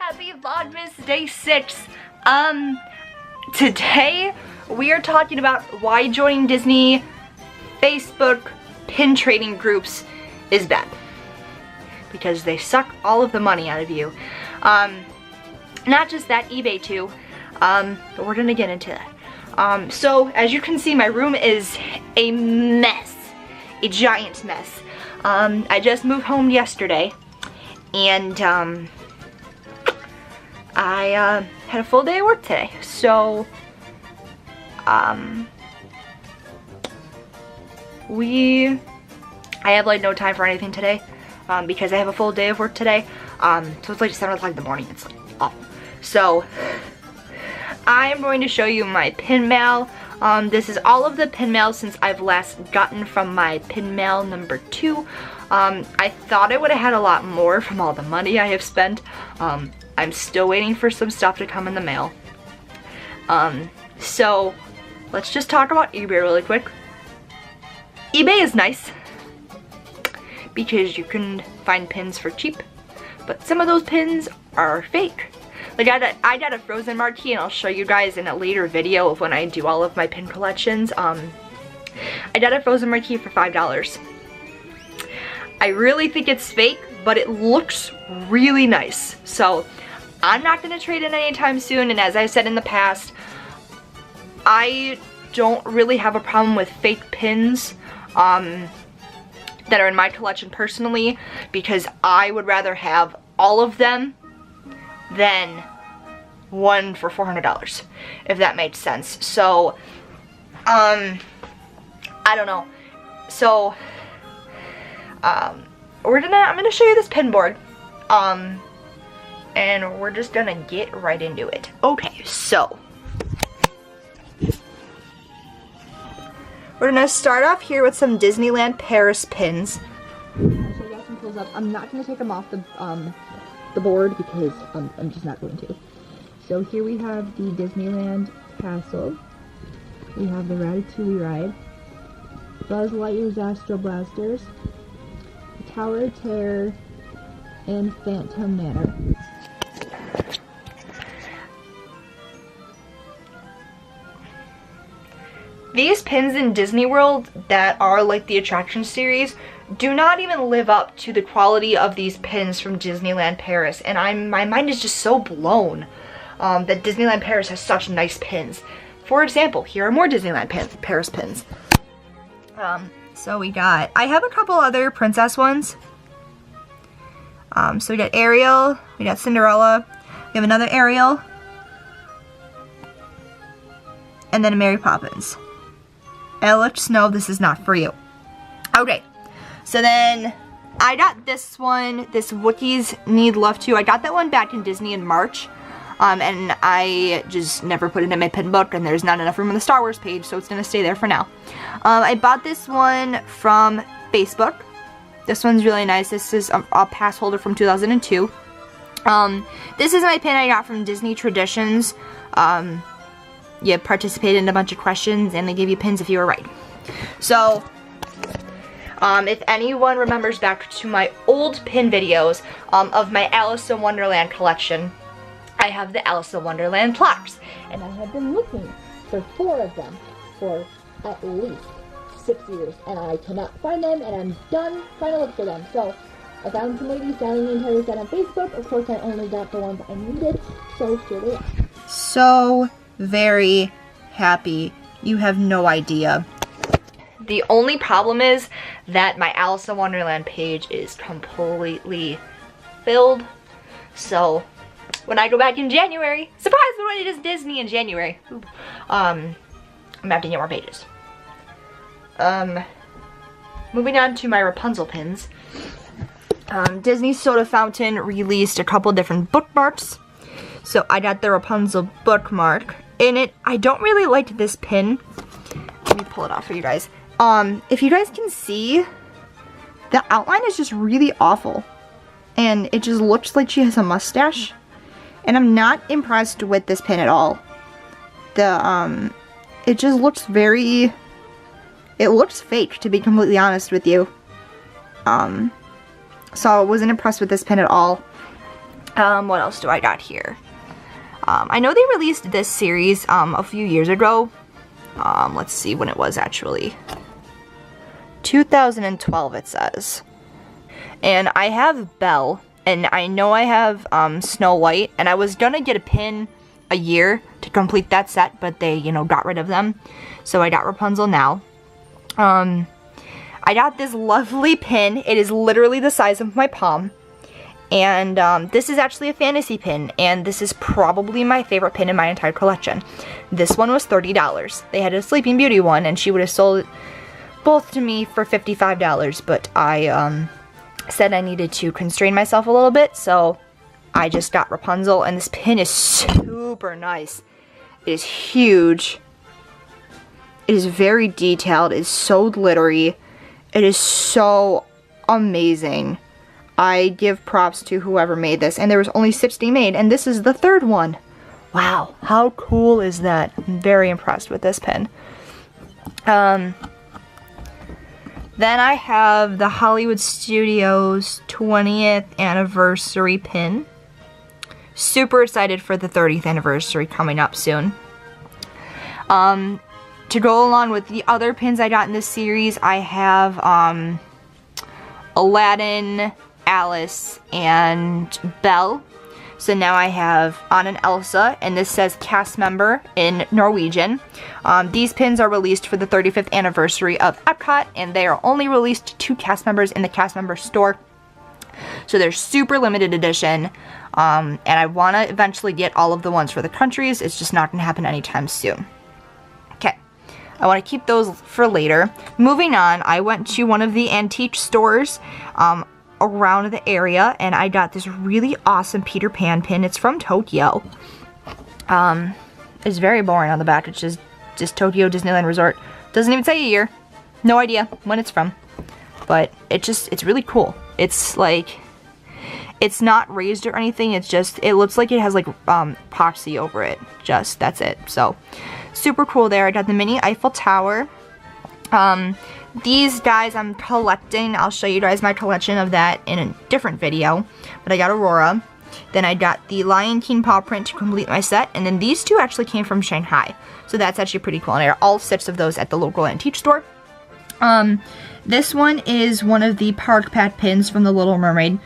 Happy Vlogmas Day 6. Today we are talking about why joining Disney Facebook pin trading groups is bad. Because they suck all of the money out of you. Not just that, eBay too. But we're gonna get into that. So as you can see, my room is a mess. A giant mess. I just moved home yesterday. And I had a full day of work today, so I have like no time for anything today because I have a full day of work today. So it's like 7 o'clock in the morning. It's like awful. So I am going to show you my pin mail. This is all of the pin mail since I've last gotten from my pin mail number 2. I thought I would have had a lot more from all the money I have spent. I'm still waiting for some stuff to come in the mail. So let's just talk about eBay really quick. eBay is nice because you can find pins for cheap, but some of those pins are fake. Like I got a frozen marquee, and I'll show you guys in a later video of when I do all of my pin collections. I got a frozen marquee for $5. I really think it's fake, but it looks really nice. So I'm not going to trade it anytime soon, and as I've said in the past, I don't really have a problem with fake pins that are in my collection personally, because I would rather have all of them than one for $400, if that makes sense. So, I don't know. So, I'm gonna show you this pin board. And we're just gonna get right into it. Okay, so we're gonna start off here with some Disneyland Paris pins. I'll show you guys some close up. I'm not gonna take them off the board because I'm just not going to. So here we have the Disneyland Castle. We have the Ratatouille ride, Buzz Lightyear's Astro Blasters, Tower of Terror, and Phantom Manor. These pins in Disney World that are like the attraction series do not even live up to the quality of these pins from Disneyland Paris, and my mind is just so blown that Disneyland Paris has such nice pins. For example, here are more Disneyland Paris pins. So I have a couple other princess ones. So we got Ariel, we got Cinderella, we have another Ariel, and then a Mary Poppins. Alex, no, this is not for you. Okay, so then I got this one, this Wookiees Need Love To. I got that one back in Disney in March, and I just never put it in my pin book, and there's not enough room on the Star Wars page, so it's going to stay there for now. I bought this one from Facebook. This one's really nice. This is a Passholder from 2002. This is my pin I got from Disney Traditions. You participated in a bunch of questions, and they gave you pins if you were right. So, if anyone remembers back to my old pin videos of my Alice in Wonderland collection, I have the Alice in Wonderland plaques. And I have been looking for 4 of them for at least 6 years, and I cannot find them, and I'm done trying to look for them. So I found some ladies selling the entire set on Facebook. Of course, I only got the ones I needed, so here they are. So very happy. You have no idea. The only problem is that my Alice in Wonderland page is completely filled. So when I go back in January, surprise, when it is Disney in January, I'm gonna have to get more pages. Moving on to my Rapunzel pins. Disney Soda Fountain released a couple different bookmarks. So I got the Rapunzel bookmark. In it, I don't really like this pin. Let me pull it off for you guys. If you guys can see, the outline is just really awful. And it just looks like she has a mustache. And I'm not impressed with this pin at all. It just looks very... It looks fake, to be completely honest with you. So I wasn't impressed with this pin at all. What else do I got here? I know they released this series a few years ago. Let's see when it was actually. 2012 it says. And I have Belle, and I know I have Snow White, and I was gonna get a pin a year to complete that set, but they, you know, got rid of them. So I got Rapunzel now. I got this lovely pin. It is literally the size of my palm. And this is actually a fantasy pin, and this is probably my favorite pin in my entire collection. This one was $30. They had a Sleeping Beauty one, and she would have sold it both to me for $55, but I said I needed to constrain myself a little bit, so I just got Rapunzel, and this pin is super nice. It is huge. It is very detailed. It is so glittery. It is so amazing. I give props to whoever made this, and there was only 60 made, and this is the third one. Wow, how cool is that? I'm very impressed with this pin. Then I have the Hollywood Studios 20th anniversary pin. Super excited for the 30th anniversary coming up soon. To go along with the other pins I got in this series, I have Aladdin, Alice, and Belle. So now I have Anna and Elsa, and this says cast member in Norwegian. These pins are released for the 35th anniversary of Epcot, and they are only released to cast members in the cast member store. So they're super limited edition, and I want to eventually get all of the ones for the countries. It's just not going to happen anytime soon. Okay, I want to keep those for later. Moving on, I went to one of the antique stores around the area, and I got this really awesome Peter Pan pin. It's from Tokyo. It's very boring on the back. It's just Tokyo Disneyland Resort. Doesn't even say a year. No idea when it's from. But it's really cool. It's like, it's not raised or anything. It's just, it looks like it has like epoxy over it. Just, that's it. So, super cool there. I got the mini Eiffel Tower. These guys I'm collecting. I'll show you guys my collection of that in a different video. But I got Aurora. Then I got the Lion King paw print to complete my set. And then these two actually came from Shanghai. So that's actually pretty cool. And I got all 6 of those at the local antique store. This one is one of the Park Pack pins from The Little Mermaid.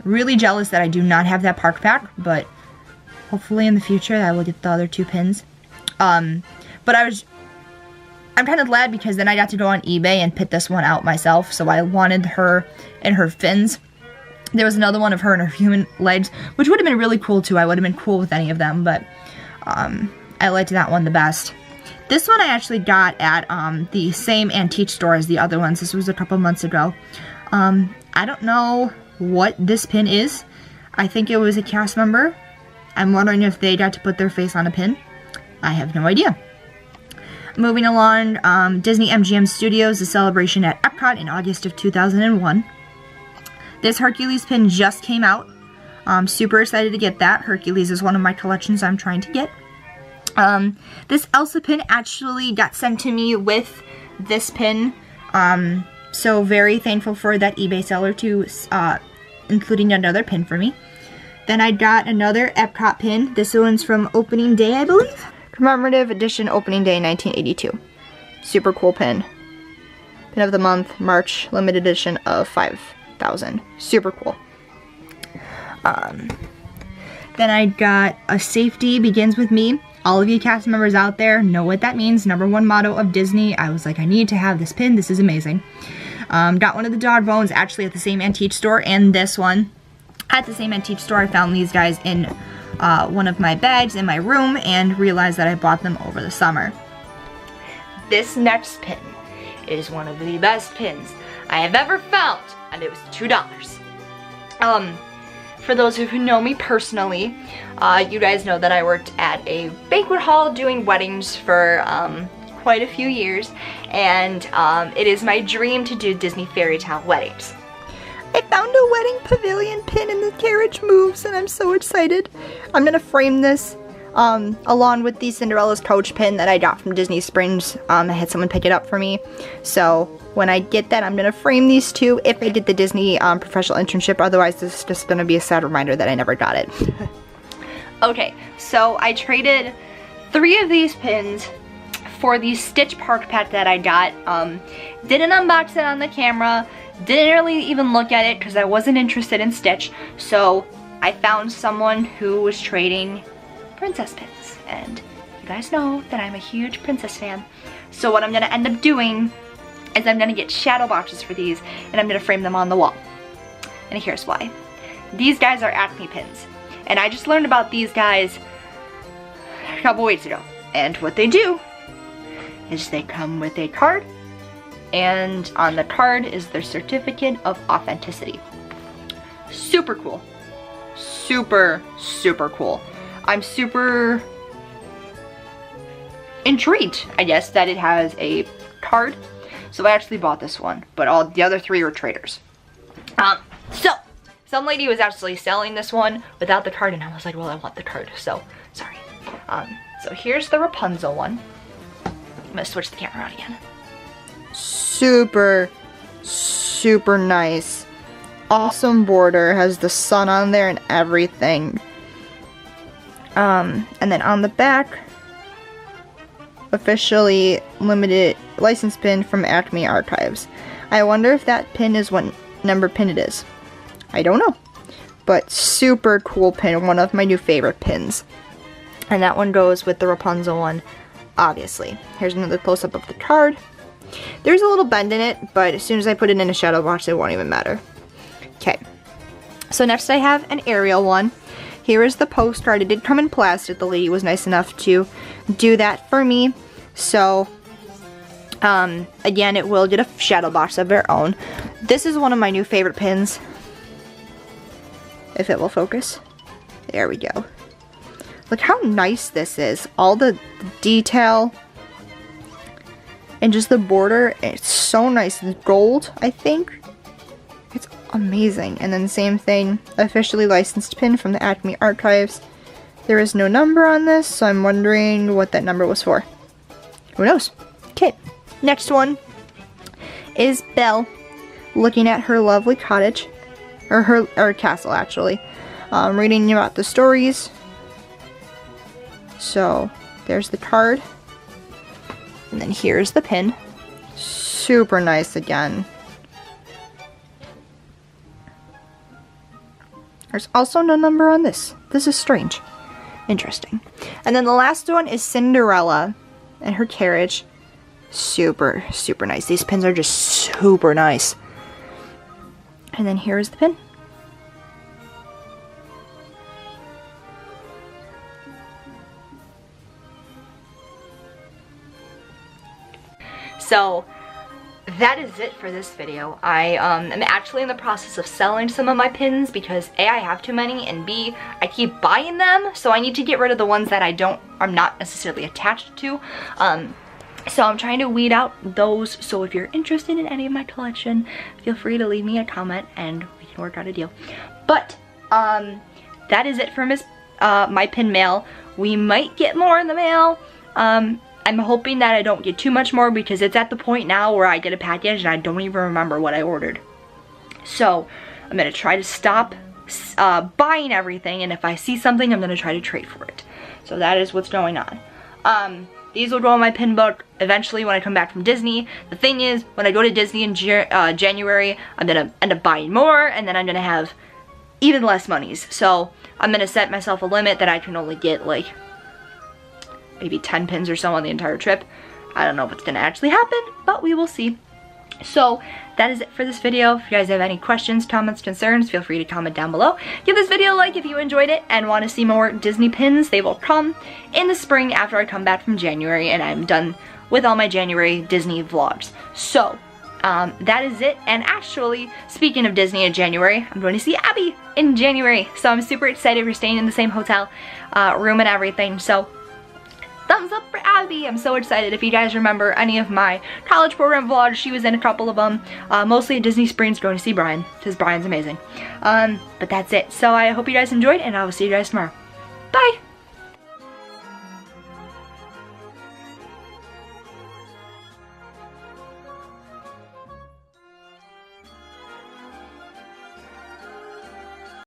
Really jealous that I do not have that Park Pack. But hopefully in the future I will get the other 2 pins. But I'm kind of glad because then I got to go on eBay and pit this one out myself. So I wanted her and her fins. There was another one of her and her human legs, which would have been really cool too. I would have been cool with any of them, but I liked that one the best. This one I actually got at the same antique store as the other ones. This was a couple months ago. I don't know what this pin is. I think it was a cast member. I'm wondering if they got to put their face on a pin. I have no idea. Moving along, Disney MGM Studios, the celebration at Epcot in August of 2001. This Hercules pin just came out. I'm super excited to get that. Hercules is one of my collections I'm trying to get. This Elsa pin actually got sent to me with this pin. So very thankful for that eBay seller to including another pin for me. Then I got another Epcot pin. This one's from opening day, I believe. Commemorative edition opening day 1982. Super cool pin. Pin of the month, March, limited edition of 5,000. Super cool. Then I got a safety begins with me. All of you cast members out there know what that means. #1 motto of Disney. I was like, I need to have this pin. This is amazing. Got one of the dog bones actually at the same antique store, and this one at the same antique store. I found these guys in one of my bags in my room and realized that I bought them over the summer. This next pin is one of the best pins I have ever found, and it was $2. For those of you who know me personally, you guys know that I worked at a banquet hall doing weddings for quite a few years, and it is my dream to do Disney fairy tale weddings. I found a wedding pavilion pin and the carriage moves, and I'm so excited. I'm gonna frame this along with the Cinderella's Coach pin that I got from Disney Springs. I had someone pick it up for me, so when I get that, I'm going to frame these two if I get the Disney professional internship. Otherwise, this is just going to be a sad reminder that I never got it. Okay, so I traded 3 of these pins for the Stitch Park pack that I got. Didn't unbox it on the camera, didn't really even look at it because I wasn't interested in Stitch, so I found someone who was trading princess pins, and you guys know that I'm a huge princess fan. So what I'm going to end up doing is I'm going to get shadow boxes for these, and I'm going to frame them on the wall. And here's why. These guys are Acme pins, and I just learned about these guys a couple weeks ago. And what they do is they come with a card, and on the card is their certificate of authenticity. Super cool. Super, super cool. I'm super intrigued, I guess, that it has a card. So I actually bought this one, but all the other 3 were traders. So some lady was actually selling this one without the card, and I was like, well, I want the card, so sorry. So here's the Rapunzel one. I'm gonna switch the camera around again. Super, super nice. Awesome border, has the sun on there and everything. And then on the back, officially limited license pin from Acme Archives. I wonder if that pin is what number pin it is. I don't know. But super cool pin, one of my new favorite pins. And that one goes with the Rapunzel one, obviously. Here's another close-up of the card. There's a little bend in it, but as soon as I put it in a shadow box, it won't even matter. Okay. So next I have an Ariel one. Here is the postcard. It did come in plastic. The lady was nice enough to do that for me. So, again, it will get a shadow box of their own. This is one of my new favorite pins. If it will focus. There we go. Look how nice this is. All the detail and just the border. It's so nice. It's gold, I think. It's amazing. And then same thing, officially licensed pin from the Acme Archives. There is no number on this, so I'm wondering what that number was for. Who knows? Okay, next one is Belle looking at her lovely cottage, or her castle actually. Reading about the stories. So there's the card, and then here's the pin. Super nice again. There's also no number on this. This is strange. Interesting. And then the last one is Cinderella and her carriage. Super, super nice. These pins are just super nice. And then here's the pin. So that is it for this video. I am actually in the process of selling some of my pins because A, I have too many, and B, I keep buying them, so I need to get rid of the ones that I'm not necessarily attached to. So I'm trying to weed out those, so if you're interested in any of my collection, feel free to leave me a comment and we can work out a deal. But that is it for my pin mail. We might get more in the mail. I'm hoping that I don't get too much more because it's at the point now where I get a package and I don't even remember what I ordered. So I'm going to try to stop buying everything, and if I see something, I'm going to try to trade for it. So that is what's going on. These will go in my pin book eventually when I come back from Disney. The thing is, when I go to Disney in January, I'm going to end up buying more, and then I'm going to have even less monies. So I'm going to set myself a limit that I can only get like maybe 10 pins or so on the entire trip. I don't know if it's gonna actually happen, but we will see. So that is it for this video. If you guys have any questions, comments, concerns, feel free to comment down below. Give this video a like if you enjoyed it and want to see more Disney pins. They will come in the spring after I come back from January and I'm done with all my January Disney vlogs. So that is it. And actually, speaking of Disney in January, I'm going to see Abby in January. So I'm super excited. We're staying in the same hotel room and everything. So thumbs up for Abby. I'm so excited. If you guys remember any of my college program vlogs, she was in a couple of them. Mostly at Disney Springs going to see Brian, because Brian's amazing. But that's it. So I hope you guys enjoyed, and I will see you guys tomorrow. Bye!